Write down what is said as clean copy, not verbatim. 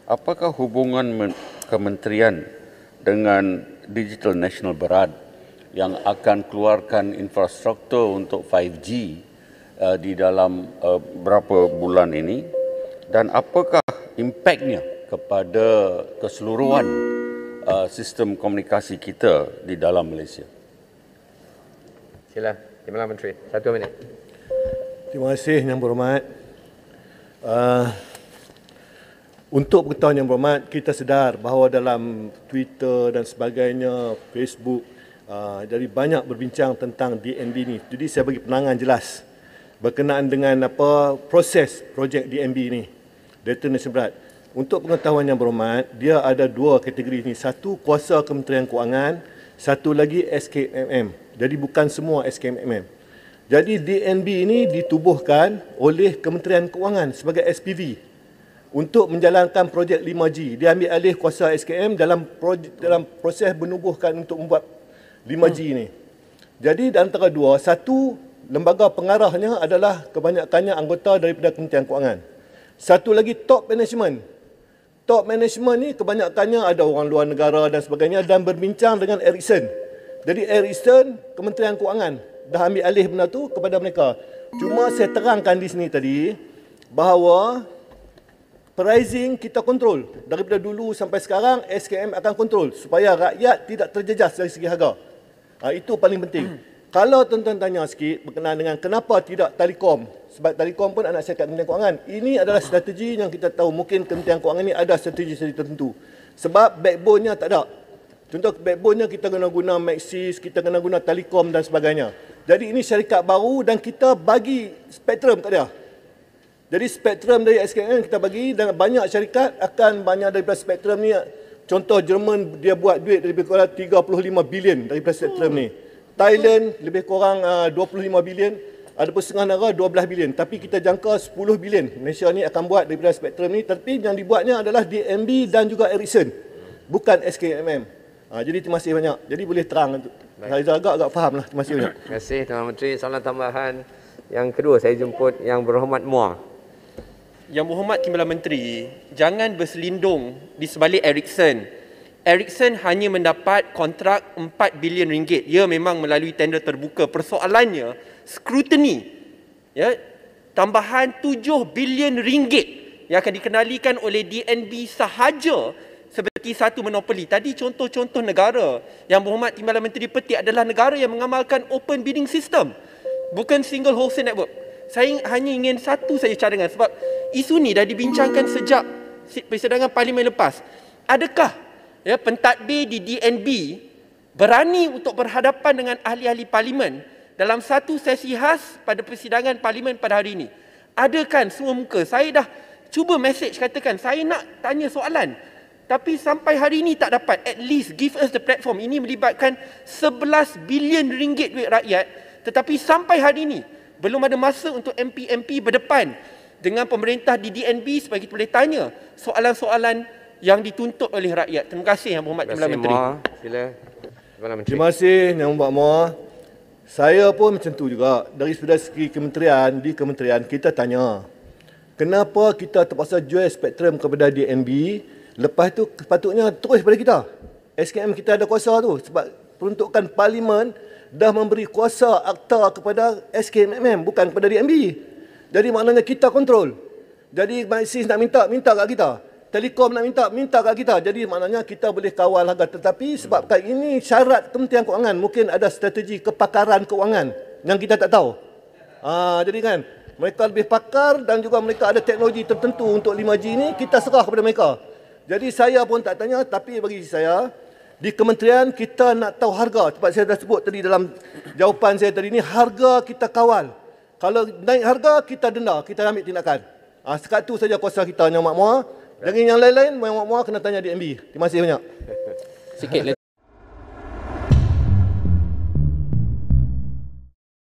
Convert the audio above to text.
apakah hubungan kementerian dengan Digital National Berhad yang akan keluarkan infrastruktur untuk 5G di dalam berapa bulan ini, dan apakah impaknya kepada keseluruhan sistem komunikasi kita di dalam Malaysia? Sila, Timbalan Menteri, 1 minit. Terima kasih Yang Berhormat. Untuk pengetahuan Yang Berhormat, kita sedar bahawa dalam Twitter dan sebagainya, Facebook, jadi banyak berbincang tentang DNB ni. Jadi saya bagi penangan jelas berkenaan dengan proses projek DNB ni, Data Nasional Berhad. Untuk pengetahuan Yang Berhormat, dia ada 2 kategori ni. Satu, kuasa Kementerian Kewangan, satu lagi SKMM. Jadi bukan semua SKMM. Jadi DNB ini ditubuhkan oleh Kementerian Kewangan sebagai SPV untuk menjalankan projek 5G. Dia ambil alih kuasa SKM dalam proses menubuhkan untuk membuat 5G ini. Jadi di antara dua, satu lembaga pengarahnya adalah kebanyakannya anggota daripada Kementerian Kewangan. Satu lagi top management. Top management ni kebanyakannya ada orang luar negara dan sebagainya, dan berbincang dengan Ericsson. Jadi Ericsson, Kementerian Kewangan dah ambil alih benda tu kepada mereka. Cuma saya terangkan di sini tadi bahawa pricing kita kontrol. Daripada dulu sampai sekarang SKM akan kontrol supaya rakyat tidak terjejas dari segi harga. Itu paling penting. Kalau tuan-tuan tanya sikit berkenaan dengan kenapa tidak Telekom, sebab Telekom pun anak syarikat Kementerian Kewangan. Ini adalah strategi yang kita tahu mungkin Kementerian Kewangan ini ada strategi tertentu. Sebab backbone-nya tak ada. Contoh backbone-nya kita kena guna Maxis, kita kena guna Telekom dan sebagainya. Jadi ini syarikat baru dan kita bagi spektrum kat dia. Jadi spektrum dari SKM kita bagi, dan banyak syarikat akan banyak daripada spektrum ni. Contoh Jerman dia buat duit lebih kurang 35 bilion daripada spektrum ni. Thailand lebih kurang 25 bilion. Ada pun setengah negara 12 bilion. Tapi kita jangka 10 bilion Malaysia ni akan buat daripada spektrum ni. Tapi yang dibuatnya adalah DNB dan juga Ericsson, bukan SKMM. Jadi terima kasih banyak. Jadi boleh terang. Saya agak faham lah. Terima kasih banyak. Terima kasih Tuan Menteri. Soalan tambahan yang kedua saya jemput Yang Berhormat Muar. Yang Berhormat Timbalan Menteri, jangan berselindung di sebalik Ericsson. Ericsson hanya mendapat kontrak 4 bilion ringgit. Ya, memang melalui tender terbuka. Persoalannya, scrutiny. Ya, tambahan 7 bilion ringgit yang akan dikenalikan oleh DNB sahaja seperti satu monopoli. Tadi contoh-contoh negara Yang Berhormat Timbalan Menteri petik adalah negara yang mengamalkan open bidding system, bukan single wholesale network. Saya hanya ingin satu saja cadangan, sebab isu ni dah dibincangkan sejak persidangan parlimen lepas. Adakah pentadbir di DNB berani untuk berhadapan dengan ahli-ahli parlimen dalam satu sesi khas pada persidangan parlimen pada hari ini? Adakan semua muka? Saya dah cuba message katakan saya nak tanya soalan, tapi sampai hari ini tak dapat. At least give us the platform. Ini melibatkan 11 bilion ringgit duit rakyat, tetapi sampai hari ini belum ada masa untuk MP-MP berdepan dengan pemerintah di DNB supaya kita boleh tanya soalan-soalan yang dituntut oleh rakyat. Terima kasih Yang Berhormat Timbalan Menteri. Sila. Terima kasih Yang Berhormat Muar. Saya pun macam tu juga. Dari segi kementerian, di kementerian kita tanya, kenapa kita terpaksa jual spektrum kepada DNB, lepas tu sepatutnya terus pada kita. SKM kita ada kuasa tu sebab peruntukan parlimen dah memberi kuasa akta kepada SKMM, bukan kepada DNB. Jadi maknanya kita kontrol. Jadi Maxis nak minta kat kita. Telekom nak minta kat kita. Jadi maknanya kita boleh kawal harga. Tetapi sebab ini syarat Kementerian Kewangan, mungkin ada strategi kepakaran kewangan yang kita tak tahu. Jadi kan mereka lebih pakar dan juga mereka ada teknologi tertentu untuk 5G ni, kita serah kepada mereka. Jadi saya pun tak tanya, tapi bagi saya di kementerian kita nak tahu harga. Sebab saya dah sebut tadi dalam jawapan saya tadi ni, harga kita kawal. Kalau naik harga, kita denda, kita ambil tindakan. Sekat tu saja kuasa kita Yang Berhormat Muar. Dengan yang lain-lain, Yang Berhormat Muar kena tanya DNB. Terima kasih banyak. Sikit